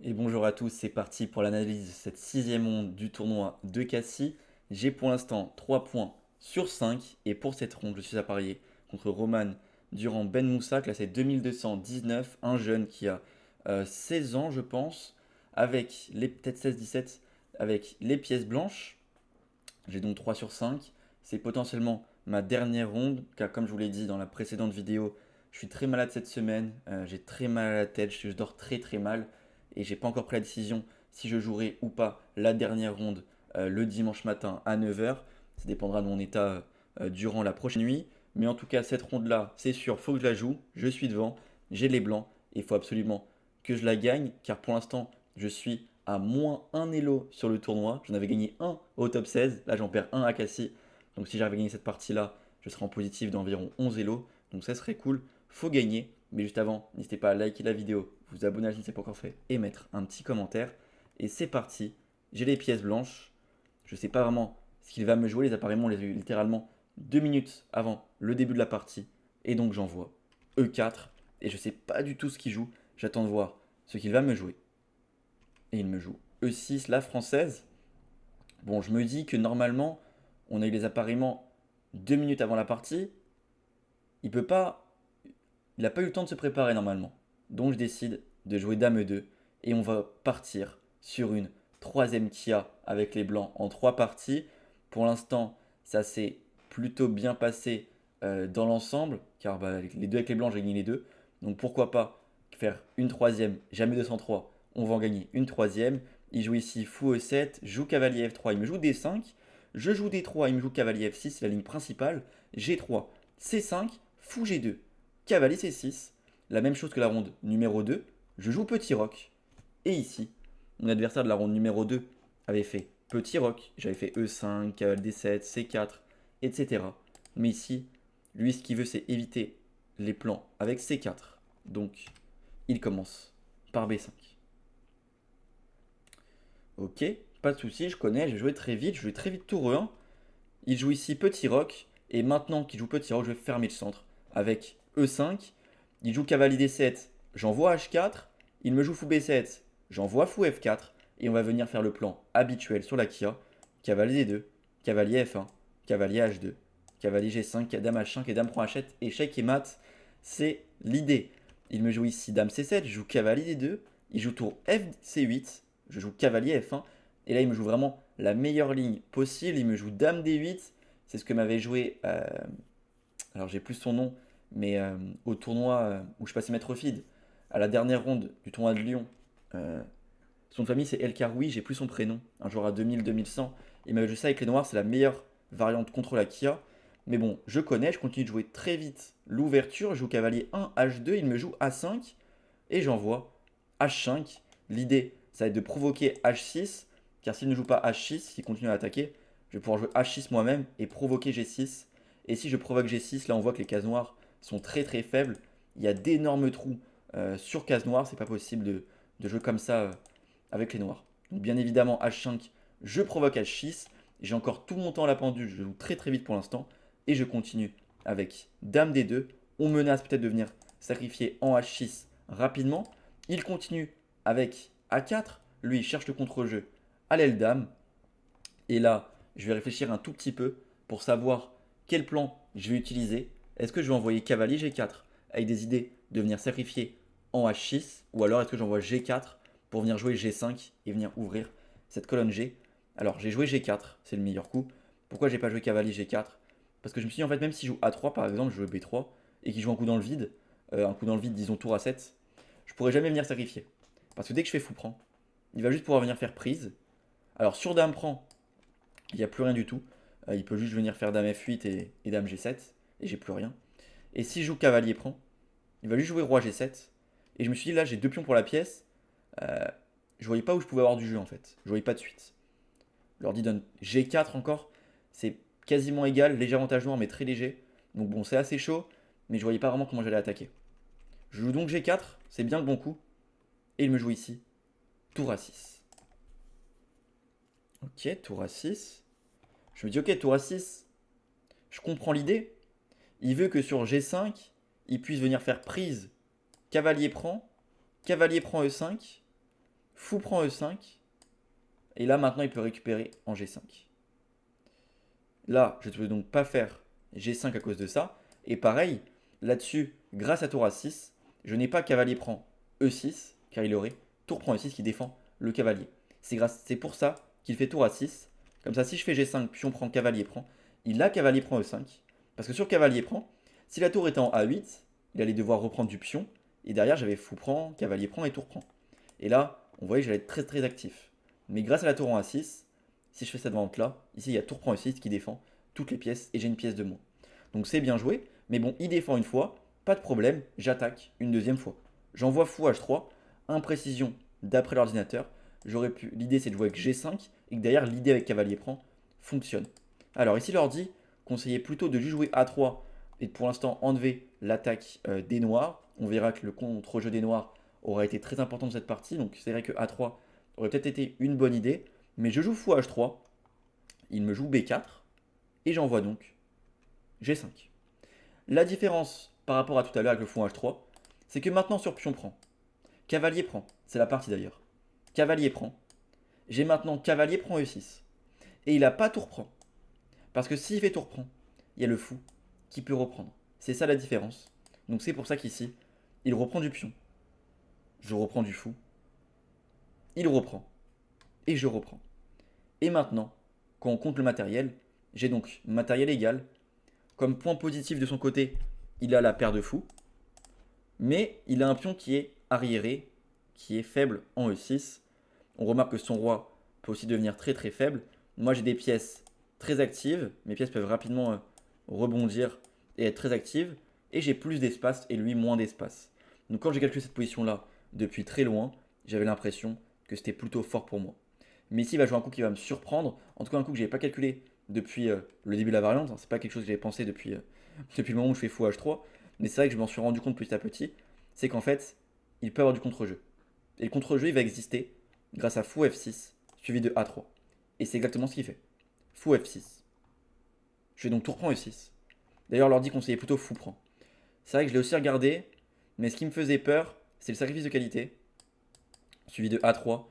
Et bonjour à tous, c'est parti pour l'analyse de cette sixième ronde du tournoi de Cassis. J'ai pour l'instant 3 points sur 5 et pour cette ronde je suis à parier contre Roman Durand Ben Moussa, classé 2219, un jeune qui a 16 ans je pense, avec les peut-être 16-17, avec les pièces blanches. J'ai donc 3 sur 5. C'est potentiellement ma dernière ronde, car comme je vous l'ai dit dans la précédente vidéo, je suis très malade cette semaine, j'ai très mal à la tête, je dors très très mal, et j'ai pas encore pris la décision si je jouerai ou pas la dernière ronde le dimanche matin à 9 h. Ça dépendra de mon état durant la prochaine nuit. Mais en tout cas, cette ronde-là, c'est sûr, faut que je la joue. Je suis devant, j'ai les blancs, et il faut absolument que je la gagne, car pour l'instant, je suis à moins un elo sur le tournoi. J'en avais gagné un au top 16. Là, j'en perds un à Cassis. Donc, si j'avais gagné cette partie-là, je serais en positif d'environ 11 elo. Donc, ça serait cool. Faut gagner. Mais juste avant, n'hésitez pas à liker la vidéo, vous abonner à la chaîne si ce n'est pas encore fait et mettre un petit commentaire. Et c'est parti. J'ai les pièces blanches. Je ne sais pas vraiment ce qu'il va me jouer. Les appareils m'ont littéralement 2 minutes avant le début de la partie. Et donc, j'envoie E4. Et je ne sais pas du tout ce qu'il joue. J'attends de voir ce qu'il va me jouer. Et il me joue E6, la française. Bon, je me dis que normalement, on a eu les appareillements 2 minutes avant la partie. Il peut pas. Il n'a pas eu le temps de se préparer normalement. Donc je décide de jouer Dame E2. Et on va partir sur une troisième Kia avec les blancs en 3 parties. Pour l'instant, ça s'est plutôt bien passé dans l'ensemble. Car bah, les deux avec les blancs, j'ai gagné les deux. Donc pourquoi pas faire une troisième, jamais 203. On va en gagner une troisième. Il joue ici fou E7, joue cavalier F3, il me joue D5. Je joue D3, il me joue cavalier F6, c'est la ligne principale. G3, C5, fou G2, cavalier C6. La même chose que la ronde numéro 2. Je joue petit roc. Et ici, mon adversaire de la ronde numéro 2 avait fait petit roc. J'avais fait E5, cavalier D7, C4, etc. Mais ici, lui, ce qu'il veut, c'est éviter les plans avec C4. Donc, il commence par B5. Ok, pas de souci, je connais, j'ai joué très vite, je joue très vite tour E1. Il joue ici petit roc, et maintenant qu'il joue petit roc, je vais fermer le centre avec E5. Il joue cavalier D7, j'envoie H4. Il me joue fou B7, j'envoie fou F4. Et on va venir faire le plan habituel sur la Kia. Cavalier D2, cavalier F1, cavalier H2, cavalier G5, dame H5 et dame prend H7. Échec et mat, c'est l'idée. Il me joue ici dame C7, je joue cavalier D2. Il joue tour FC8, je joue cavalier F1. Et là, il me joue vraiment la meilleure ligne possible. Il me joue dame D8. C'est ce que m'avait joué, alors j'ai plus son nom, mais au tournoi où je passais maître feed, à la dernière ronde du tournoi de Lyon. euh, Son nom de famille c'est El Karoui, j'ai plus son prénom, un joueur à 2000-2100. Il m'avait joué ça avec les noirs, c'est la meilleure variante contre la Kia. Mais bon, je connais, je continue de jouer très vite l'ouverture. Je joue cavalier 1, H2, il me joue A5 et j'envoie H5. L'idée, ça va être de provoquer H6, car s'il ne joue pas H6, s'il continue à attaquer, je vais pouvoir jouer H6 moi-même et provoquer G6. Et si je provoque G6, là on voit que les cases noires sont très très faibles. Il y a d'énormes trous sur cases noires, c'est pas possible de jouer comme ça avec les noirs. Donc bien évidemment H5, je provoque H6. J'ai encore tout mon temps à la pendule, je joue très très vite pour l'instant. Et je continue avec Dame D2. On menace peut-être de venir sacrifier en H6 rapidement. Il continue avec A4. Lui, il cherche le contre-jeu à l'aile Dame. Et là, je vais réfléchir un tout petit peu pour savoir quel plan je vais utiliser. Est-ce que je vais envoyer cavalier G4 avec des idées de venir sacrifier en H6, ou alors est-ce que j'envoie G4 pour venir jouer G5 et venir ouvrir cette colonne G. Alors j'ai joué G4, c'est le meilleur coup. Pourquoi j'ai pas joué cavalier G4? Parce que je me suis dit en fait même si je joue A3 par exemple, je joue B3 et qu'il joue un coup dans le vide, un coup dans le vide disons tour A7, je pourrais jamais venir sacrifier. Parce que dès que je fais fou prend, il va juste pouvoir venir faire prise. Alors sur dame prend, il n'y a plus rien du tout. Il peut juste venir faire dame F8 et dame G7 et j'ai plus rien. Et si je joue cavalier prend, il va juste jouer roi G7. Et je me suis dit là j'ai deux pions pour la pièce. Euh, je voyais pas où je pouvais avoir du jeu en fait. Je voyais pas de suite. L'ordi donne G4 encore. C'est quasiment égal, léger avantage noir mais très léger. Donc bon c'est assez chaud, mais je voyais pas vraiment comment j'allais attaquer. Je joue donc G4, c'est bien le bon coup. Et il me joue ici, tour A6. Ok, tour A6. Je me dis ok, tour A6. Je comprends l'idée. Il veut que sur G5, il puisse venir faire prise. Cavalier prend E5, Fou prend E5. Et là, maintenant, il peut récupérer en G5. Là, je ne peux donc pas faire G5 à cause de ça. Et pareil, là-dessus, grâce à tour A6, je n'ai pas cavalier prend E6, car il aurait tour prend E6 qui défend le cavalier. C'est pour ça qu'il fait tour A6. Comme ça, si je fais G5, pion prend, cavalier prend, il a cavalier prend E5. Parce que sur cavalier prend, si la tour était en A8, il allait devoir reprendre du pion. Et derrière, j'avais fou prend, cavalier prend et tour prend. Et là, on voyait que j'allais être très très actif. Mais grâce à la tour en A6, si je fais cette vente là, ici il y a tour prend E6 qui défend toutes les pièces et j'ai une pièce de moins. Donc c'est bien joué, mais bon, il défend une fois, pas de problème, j'attaque une deuxième fois. J'envoie fou H3, imprécision d'après l'ordinateur. L'idée c'est de jouer avec G5 et que derrière l'idée avec cavalier prend fonctionne. Alors ici l'ordi conseillait plutôt de juste jouer A3 et de pour l'instant enlever l'attaque des noirs. On verra que le contre-jeu des noirs aura été très important dans cette partie, donc c'est vrai que A3 aurait peut-être été une bonne idée, mais je joue fou H3, il me joue B4, et j'envoie donc G5. La différence par rapport à tout à l'heure avec le fou H3, c'est que maintenant sur pion prend, cavalier prend, c'est la partie d'ailleurs, cavalier prend, j'ai maintenant cavalier prend E6, et il n'a pas tour prend, parce que s'il fait tour prend, il y a le fou qui peut reprendre. C'est ça la différence. Donc c'est pour ça qu'ici, il reprend du pion, je reprends du fou, il reprend, et je reprends. Et maintenant, quand on compte le matériel, j'ai donc matériel égal. Comme point positif de son côté, il a la paire de fous. Mais il a un pion qui est arriéré, qui est faible en E6. On remarque que son roi peut aussi devenir très très faible. Moi j'ai des pièces très actives. Mes pièces peuvent rapidement rebondir et être très actives. Et j'ai plus d'espace et lui moins d'espace. Donc quand j'ai calculé cette position là depuis très loin, j'avais l'impression que c'était plutôt fort pour moi. Mais ici, il va jouer un coup qui va me surprendre. En tout cas, un coup que je n'avais pas calculé depuis le début de la variante. C'est pas quelque chose que j'avais pensé depuis, depuis le moment où je fais fou H3. Mais c'est vrai que je m'en suis rendu compte petit à petit. C'est qu'en fait, il peut avoir du contre-jeu. Et le contre-jeu, il va exister grâce à fou F6 suivi de A3. Et c'est exactement ce qu'il fait. Fou F6. Je fais donc tour prend E6. D'ailleurs, l'ordi conseillait plutôt fou prend. C'est vrai que je l'ai aussi regardé. Mais ce qui me faisait peur, c'est le sacrifice de qualité suivi de A3.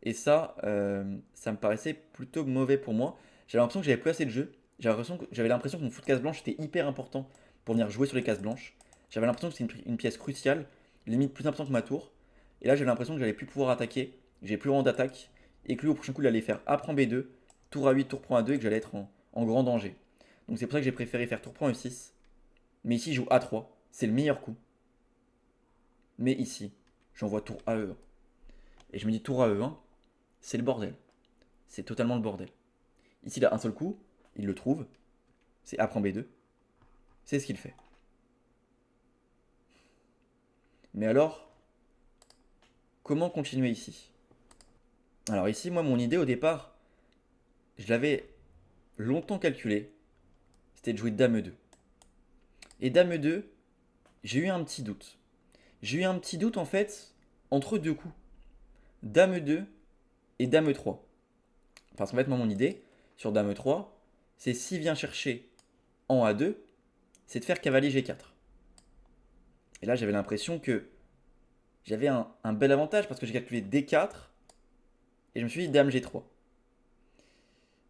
Et ça me paraissait plutôt mauvais pour moi. J'avais l'impression que j'avais plus assez de jeu. J'avais l'impression que mon fou de case blanche était hyper important pour venir jouer sur les cases blanches. J'avais l'impression que c'était une pièce cruciale, limite plus important que ma tour. Et là, j'avais l'impression que j'allais plus pouvoir attaquer, que j'avais plus vraiment d'attaque, et que lui, au prochain coup, il allait faire A prend B2, tour A8, tour prend A2, et que j'allais être en grand danger. Donc c'est pour ça que j'ai préféré faire tour prend E6. Mais ici, je joue A3, c'est le meilleur coup. Mais ici, j'envoie tour AE1. Et je me dis tour AE1, c'est le bordel. C'est totalement le bordel. Ici, il a un seul coup, il le trouve, c'est A prend B2, c'est ce qu'il fait. Mais alors, comment continuer ici? Alors ici, moi, mon idée au départ, je l'avais longtemps calculé, c'était de jouer Dame E2. Et Dame E2, j'ai eu un petit doute. J'ai eu un petit doute en fait entre deux coups. Dame E2 et Dame E3. Parce qu'en fait, moi, mon idée sur Dame E3, c'est s'il vient chercher en A2, c'est de faire cavalier G4. Et là, j'avais l'impression que j'avais un bel avantage parce que j'ai calculé D4 et je me suis dit Dame G3.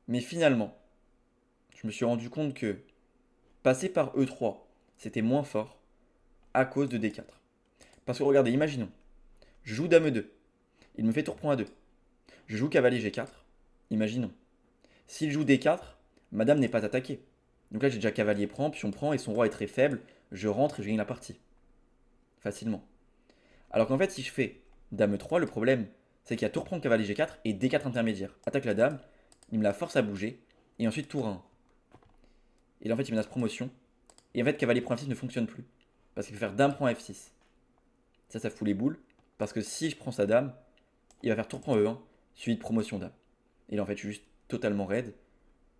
Mais finalement, je me suis rendu compte que passer par E3, c'était moins fort à cause de D4. Parce que regardez, imaginons, je joue Dame E2, il me fait tour point A2. Je joue cavalier G4, imaginons. S'il joue D4, madame n'est pas attaquée. Donc là, j'ai déjà cavalier prend, pion prend et son roi est très faible. Je rentre et je gagne la partie. Facilement. Alors qu'en fait, si je fais Dame E3, le problème, c'est qu'il y a tour prend cavalier G4 et D4 intermédiaire. Attaque la dame, il me la force à bouger, et ensuite tour 1. Et là, en fait, il menace promotion. Et en fait, cavalier prend F6 ne fonctionne plus. Parce qu'il peut faire dame prend F6. Ça fout les boules. Parce que si je prends sa dame, il va faire tour prend E1, suivi de promotion dame. Et là, en fait, je suis juste totalement raide.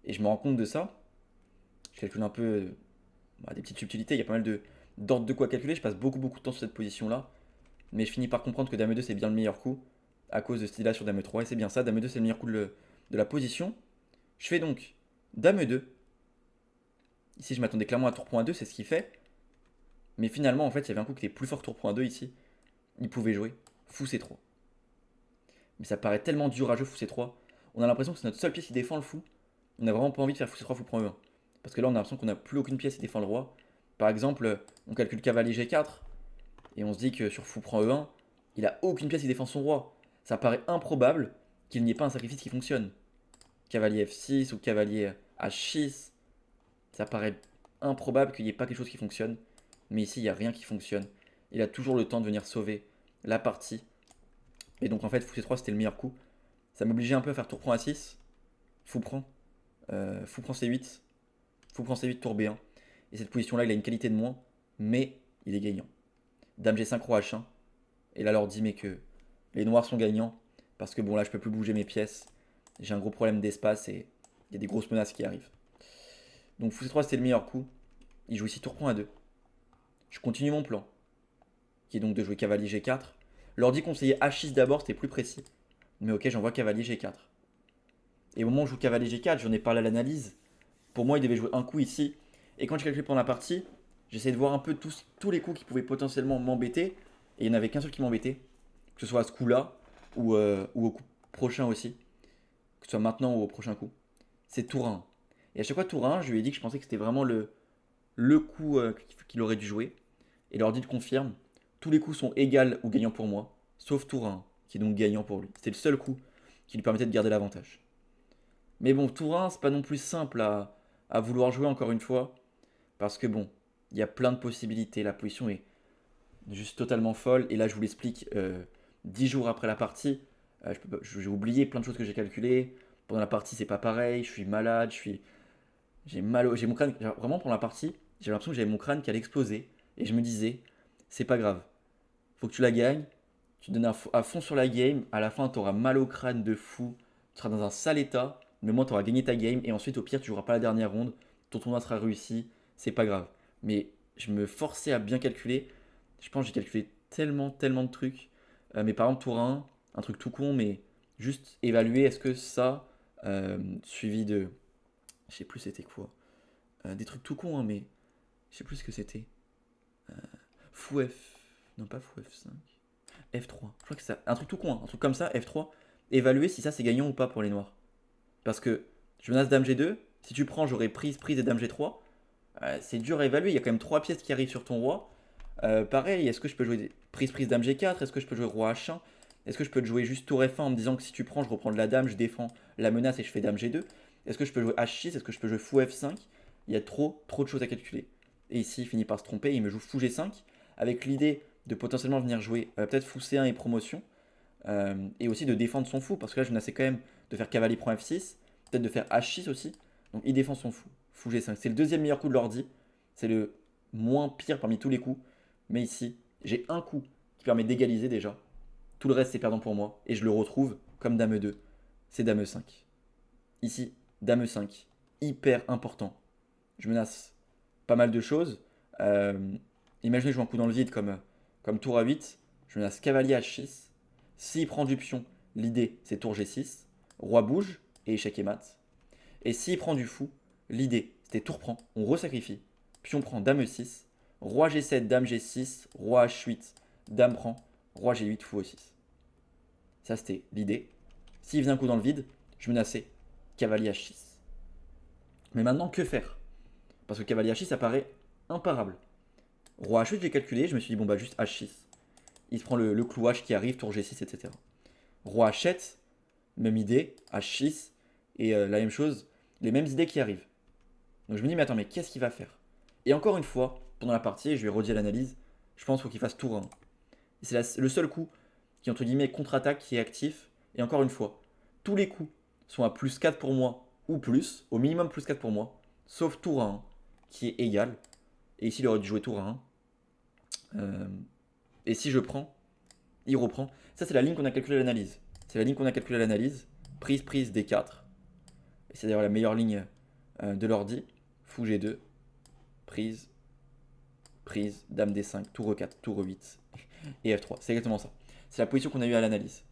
Et je me rends compte de ça. Je calcule un peu des petites subtilités. Il y a pas mal d'ordre de quoi calculer. Je passe beaucoup de temps sur cette position-là. Mais je finis par comprendre que Dame E2 c'est bien le meilleur coup. À cause de ce style-là sur Dame E3. Et c'est bien ça. Dame E2 c'est le meilleur coup de la position. Je fais donc Dame E2. Ici, je m'attendais clairement à tour point 2, c'est ce qu'il fait. Mais finalement, en fait, il y avait un coup qui était plus fort que tour point 2 ici. Il pouvait jouer fou C3. Mais ça paraît tellement dur à jouer fou C3. On a l'impression que c'est notre seule pièce qui défend le fou. On n'a vraiment pas envie de faire fou C3, fou prend E1. Parce que là, on a l'impression qu'on n'a plus aucune pièce qui défend le roi. Par exemple, on calcule cavalier G4. Et on se dit que sur fou prend E1, il a aucune pièce qui défend son roi. Ça paraît improbable qu'il n'y ait pas un sacrifice qui fonctionne. Cavalier F6 ou cavalier H6. Ça paraît improbable qu'il n'y ait pas quelque chose qui fonctionne. Mais ici, il n'y a rien qui fonctionne. Il a toujours le temps de venir sauver la partie. Et donc en fait, fou C3 c'était le meilleur coup. Ça m'obligeait un peu à faire tour prend A6. Fou prend. Fou prend C8. Fou prend C8, tour B1. Et cette position-là, il a une qualité de moins. Mais il est gagnant. Dame G5, roi H1. Et là, leur dit mais que les noirs sont gagnants. Parce que bon, là, je peux plus bouger mes pièces. J'ai un gros problème d'espace et il y a des grosses menaces qui arrivent. Donc fou C3 c'était le meilleur coup. Il joue ici tour prend A2. Je continue mon plan. Qui est donc de jouer cavalier G4. L'ordi conseillait H6 d'abord, c'était plus précis. Mais ok, j'envoie cavalier G4. Et au moment où je joue cavalier G4, j'en ai parlé à l'analyse. Pour moi, il devait jouer un coup ici. Et quand j'ai calculé pendant la partie, j'essayais de voir un peu tous les coups qui pouvaient potentiellement m'embêter. Et il n'y en avait qu'un seul qui m'embêtait. Que ce soit à ce coup-là, ou au coup prochain aussi. Que ce soit maintenant ou au prochain coup. C'est tour 1. Et à chaque fois, tour 1, je lui ai dit que je pensais que c'était vraiment le coup qu'il aurait dû jouer. Et l'ordi le confirme. Tous les coups sont égaux ou gagnants pour moi. Sauf tour 1, qui est donc gagnant pour lui. C'était le seul coup qui lui permettait de garder l'avantage. Mais bon, tour 1, c'est pas non plus simple à vouloir jouer encore une fois. Parce que bon, il y a plein de possibilités. La position est juste totalement folle. Et là, je vous l'explique 10 jours après la partie. J'ai oublié plein de choses que j'ai calculées. Pendant la partie, c'est pas pareil. Je suis malade. J'ai mal j'ai mon crâne. Vraiment, pendant la partie, j'ai l'impression que j'avais mon crâne qui allait exploser. Et je me disais, c'est pas grave. Faut que tu la gagnes. Tu te donnes à fond sur la game. À la fin, tu auras mal au crâne de fou. Tu seras dans un sale état. Mais au moins, tu auras gagné ta game. Et ensuite, au pire, tu joueras pas la dernière ronde. Ton tournoi sera réussi. C'est pas grave. Mais je me forçais à bien calculer. Je pense que j'ai calculé tellement de trucs. Mais par exemple, tour 1, un truc tout con, mais juste évaluer est-ce que ça, suivi de. Je sais plus c'était quoi. Des trucs tout cons, hein, mais je sais plus ce que c'était. Fou F. Non, pas fou F5. F3. Je crois que c'est un truc tout con, hein, un truc comme ça, F3. Évaluer si ça c'est gagnant ou pas pour les noirs. Parce que je menace Dame G2. Si tu prends, j'aurai prise et Dame G3. C'est dur à évaluer. Il y a quand même 3 pièces qui arrivent sur ton roi. Pareil, est-ce que je peux jouer prise Dame G4? Est-ce que je peux jouer roi H1? Est-ce que je peux jouer juste tour F1 en me disant que si tu prends, je reprends de la dame, je défends la menace et je fais Dame G2? Est-ce que je peux jouer H6? Est-ce que je peux jouer fou F5? Il y a trop de choses à calculer. Et ici, il finit par se tromper. Il me joue fou G5 avec l'idée de potentiellement venir jouer peut-être fou C1 et promotion. Et aussi de défendre son fou, parce que là je menaçais quand même de faire cavalier prend F6, peut-être de faire H6 aussi. Donc il défend son fou, fou G5. C'est le deuxième meilleur coup de l'ordi, c'est le moins pire parmi tous les coups. Mais ici, j'ai un coup qui permet d'égaliser déjà. Tout le reste c'est perdant pour moi, et je le retrouve comme Dame E2, c'est Dame E5. Ici, Dame E5, hyper important. Je menace pas mal de choses. Imaginez que je joue un coup dans le vide comme tour A8, je menace cavalier H6. S'il prend du pion, l'idée c'est tour G6, roi bouge et échec et mat. Et s'il prend du fou, l'idée c'était tour prend, on resacrifie, pion prend dame E6, roi G7, dame G6, roi H8, dame prend, roi G8, fou E6. Ça c'était l'idée. S'il faisait un coup dans le vide, je menaçais cavalier H6. Mais maintenant que faire? Parce que cavalier H6 ça paraît imparable. Roi H8 j'ai calculé, je me suis dit bon bah juste H6. Il se prend le clouage qui arrive, tour G6, etc. Roi H7, même idée, H6, et la même chose, les mêmes idées qui arrivent. Donc je me dis, mais attends, mais qu'est-ce qu'il va faire? Et encore une fois, pendant la partie, je vais redire l'analyse, je pense qu'il faut qu'il fasse tour 1. Et c'est le seul coup qui, entre guillemets, contre-attaque, qui est actif. Et encore une fois, tous les coups sont à plus 4 pour moi, ou plus, au minimum plus 4 pour moi, sauf tour 1, qui est égal. Et ici, il aurait dû jouer tour 1. Et si je prends, il reprend. Ça, c'est la ligne qu'on a calculée à l'analyse. C'est la ligne qu'on a calculée à l'analyse. Prise, D4. Et c'est d'ailleurs la meilleure ligne de l'ordi. Fou G2. Prise, Dame D5, tour E4, tour E8 et F3. C'est exactement ça. C'est la position qu'on a eue à l'analyse.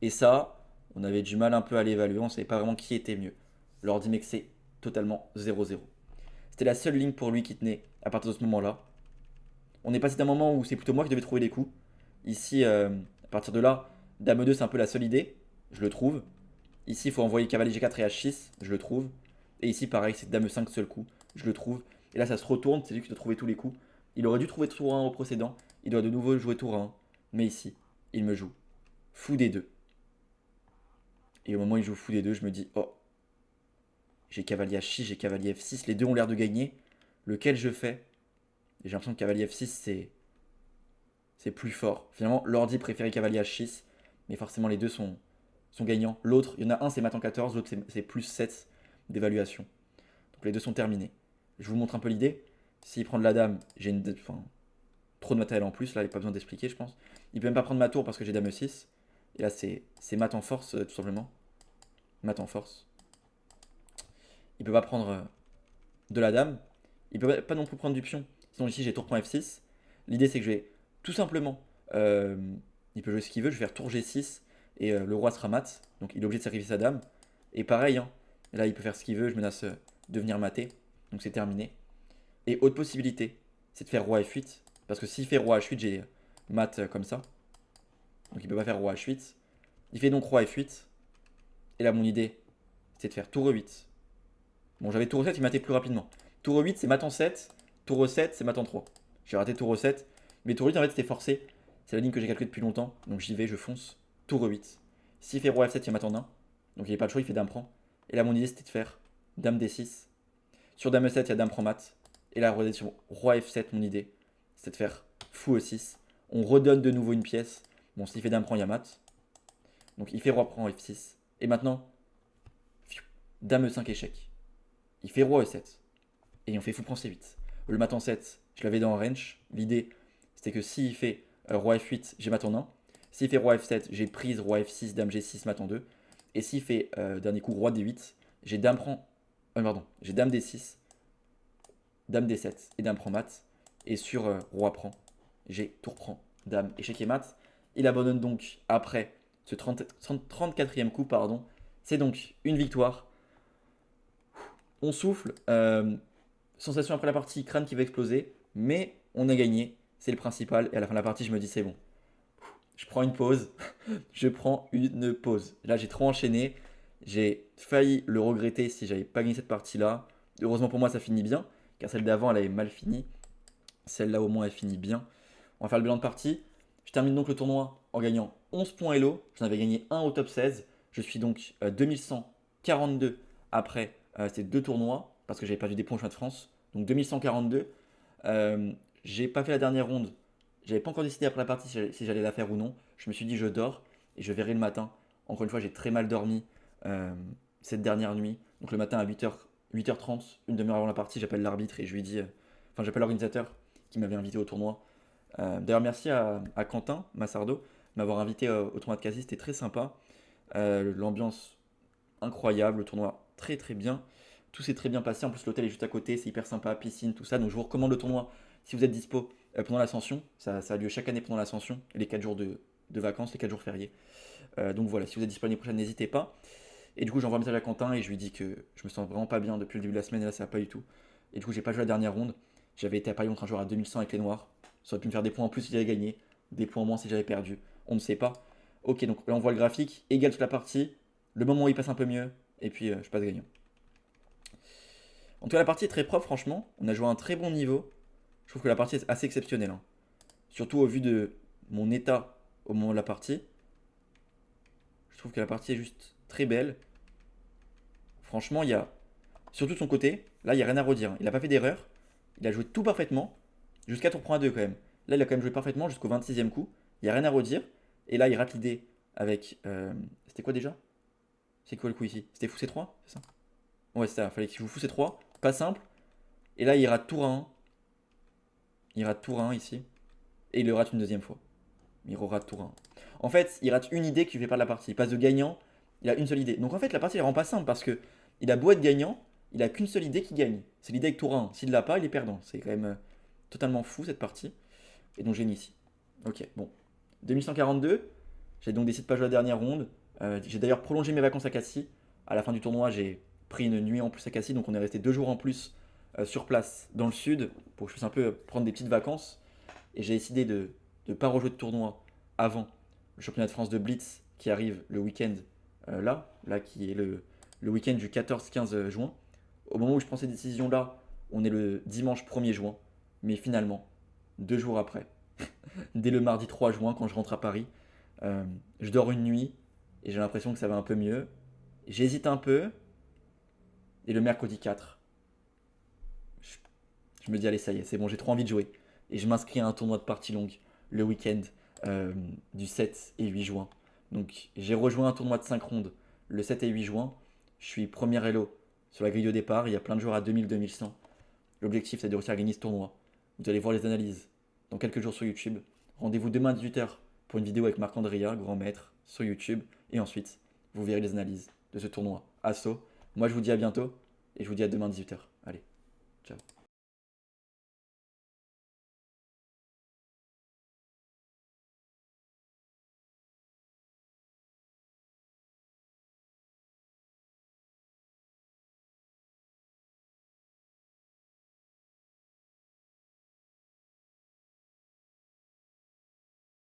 Et ça, on avait du mal un peu à l'évaluer. On ne savait pas vraiment qui était mieux. L'ordi mec, c'est totalement 0-0. C'était la seule ligne pour lui qui tenait à partir de ce moment-là. On est passé d'un moment où c'est plutôt moi qui devais trouver les coups. Ici, à partir de là, Dame 2 c'est un peu la seule idée. je le trouve. Ici, il faut envoyer cavalier G4 et H6, je le trouve. Et ici, pareil, c'est dame E5 seul coup, je le trouve. Et là, ça se retourne, c'est lui qui doit trouver tous les coups. Il aurait dû trouver tour 1 au précédent, il doit de nouveau jouer tour 1. Mais ici, il me joue fou D2. Et au moment où il joue fou D2, je me dis, oh, j'ai cavalier H6, j'ai cavalier F6, les deux ont l'air de gagner. Lequel je fais? Et j'ai l'impression que cavalier F6, c'est plus fort. Finalement, l'ordi préférait cavalier H6, mais forcément les deux sont gagnants. L'autre, il y en a un c'est mat en 14, l'autre c'est plus 7 d'évaluation. Donc les deux sont terminés. Je vous montre un peu l'idée. S'il prend de la dame, j'ai trop de matériel en plus, là il n'y a pas besoin d'expliquer je pense. Il peut même pas prendre ma tour parce que j'ai dame E6. Et là c'est mat en force tout simplement. Mat en force. Il peut pas prendre de la dame. Il peut pas non plus prendre du pion. Sinon ici j'ai tour point F6. L'idée c'est que je vais tout simplement... il peut jouer ce qu'il veut, je vais faire tour G6 et le roi sera mat. Donc il est obligé de sacrifier sa dame. Et pareil, hein, là il peut faire ce qu'il veut, je menace de venir mater. Donc c'est terminé. Et autre possibilité, c'est de faire roi F8. Parce que s'il fait roi H8, j'ai mat comme ça. Donc il peut pas faire roi H8. Il fait donc roi F8. Et là mon idée, c'est de faire tour E8. Bon j'avais tour E7, il matait plus rapidement. Tour E8 c'est mat en 7. Tour E7 c'est mat en 3. J'ai raté tour E7. Mais tour E8 en fait c'était forcé. C'est la ligne que j'ai calculée depuis longtemps. Donc j'y vais, je fonce. Tour E8. S'il fait roi F7, il mat en 1. Donc il n'y a pas le choix, il fait dame prend. Et là mon idée c'était de faire dame D6. Sur dame E7, il y a dame prend mat. Et là, regardez sur roi F7, mon idée, c'est de faire fou E6. On redonne de nouveau une pièce. Bon, s'il fait dame prend, il y a mat. Donc il fait roi prend F6. Et maintenant, dame E5 échec. Il fait roi E7. Et on fait fou prend C8. Le mat en 7, je l'avais dans range. L'idée, c'était que s'il fait roi F8, j'ai mat en 1. S'il fait roi F7, j'ai prise roi F6, dame G6, mat en 2. Et s'il fait dernier coup roi D8, j'ai dame prend. Pardon, j'ai dame D6, dame D7 et dame prend mat. Et sur roi prend, j'ai tour prend, dame, échec et mat. Il abandonne donc après ce 34e coup, pardon. C'est donc une victoire. On souffle. Sensation après la partie, crâne qui va exploser. Mais on a gagné, c'est le principal. Et à la fin de la partie, je me dis c'est bon. Je prends une pause. Je prends une pause. Là, j'ai trop enchaîné. J'ai failli le regretter si j'avais pas gagné cette partie-là. Heureusement pour moi, ça finit bien. Car celle d'avant, elle avait mal fini. Celle-là, au moins, elle finit bien. On va faire le bilan de partie. Je termine donc le tournoi en gagnant 11 points Elo. J'en avais gagné un au top 16. Je suis donc 2142 après ces deux tournois. Parce que j'avais perdu des points au championnat de France. Donc 2142. J'ai pas fait la dernière ronde. J'avais pas encore décidé après la partie si j'allais la faire ou non. Je me suis dit je dors et je verrai le matin. Encore une fois, j'ai très mal dormi cette dernière nuit. Donc le matin à 8h30, une demi-heure avant la partie, j'appelle l'arbitre et je lui dis, enfin j'appelle l'organisateur qui m'avait invité au tournoi. D'ailleurs merci à Quentin Massardo de m'avoir invité au tournoi de Casi, c'était très sympa. L'ambiance incroyable, le tournoi très très bien. Tout s'est très bien passé, en plus l'hôtel est juste à côté, c'est hyper sympa, piscine, tout ça. Donc je vous recommande le tournoi si vous êtes dispo pendant l'ascension. Ça a lieu chaque année pendant l'ascension, les 4 jours de vacances, les 4 jours fériés. Donc voilà, si vous êtes disponible l'année prochaine, n'hésitez pas. Et du coup, j'envoie un message à Quentin et je lui dis que je me sens vraiment pas bien depuis le début de la semaine et là, ça va pas du tout. Et du coup, j'ai pas joué la dernière ronde. J'avais été à Paris contre un joueur à 2100 avec les Noirs. Ça aurait pu me faire des points en plus si j'avais gagné, des points en moins si j'avais perdu. On ne sait pas. Ok, donc là, on voit le graphique, égal toute la partie. Le moment où il passe un peu mieux, et puis je passe gagnant. En tout cas, la partie est très propre, franchement. On a joué à un très bon niveau. Je trouve que la partie est assez exceptionnelle, hein. Surtout au vu de mon état au moment de la partie. Je trouve que la partie est juste très belle. Franchement, il y a, surtout de son côté, là, il n'y a rien à redire. Il n'a pas fait d'erreur. Il a joué tout parfaitement. Jusqu'à tour point 2 quand même. Là, il a quand même joué parfaitement jusqu'au 26e coup. Il n'y a rien à redire. Et là, il rate l'idée avec. C'était quoi déjà? C'est quoi le coup ici? C'était fou C3, c'est ça? Ouais, c'est ça. Il fallait qu'il joue fou C3. Pas simple. Et là, il rate tour 1. Il rate tour 1 ici. Et il le rate une deuxième fois. Il rate tour 1. En fait, il rate une idée qui lui fait pas de la partie. Il passe de gagnant. Il a une seule idée. Donc en fait, la partie, elle rend pas simple parce que il a beau être gagnant, il a qu'une seule idée qui gagne. C'est l'idée avec tour 1. S'il l'a pas, il est perdant. C'est quand même totalement fou cette partie. Et donc j'ai mis ici. Ok, bon. 2142. J'ai donc décidé de pas jouer la dernière ronde. J'ai d'ailleurs prolongé mes vacances à Cassis. À la fin du tournoi, j'ai pris une nuit en plus à Cassis. Donc on est resté 2 jours en plus sur place dans le sud pour que je puisse un peu prendre des petites vacances. Et j'ai décidé de ne pas rejouer de tournoi avant le championnat de France de Blitz qui arrive le week-end là qui est le week-end du 14-15 juin. Au moment où je prends cette décision-là, on est le dimanche 1er juin. Mais finalement, 2 jours après, dès le mardi 3 juin, quand je rentre à Paris, euh, je dors une nuit et j'ai l'impression que ça va un peu mieux. J'hésite un peu et le mercredi 4, je, je me dis allez ça y est, c'est bon, j'ai trop envie de jouer. Et je m'inscris à un tournoi de partie longue le week-end euh, du 7 et 8 juin. Donc j'ai rejoint un tournoi de 5 rondes le 7 et 8 juin. Je suis premier elo sur la grille de départ, il y a plein de joueurs à 2000-2100. L'objectif c'est de réussir à gagner ce tournoi. Vous allez voir les analyses dans quelques jours sur YouTube. Rendez-vous demain à 18h pour une vidéo avec Marc-Andrea, grand maître, sur YouTube. Et ensuite, vous verrez les analyses de ce tournoi. Asso. Moi je vous dis à bientôt et je vous dis à demain à 18h. Allez, ciao.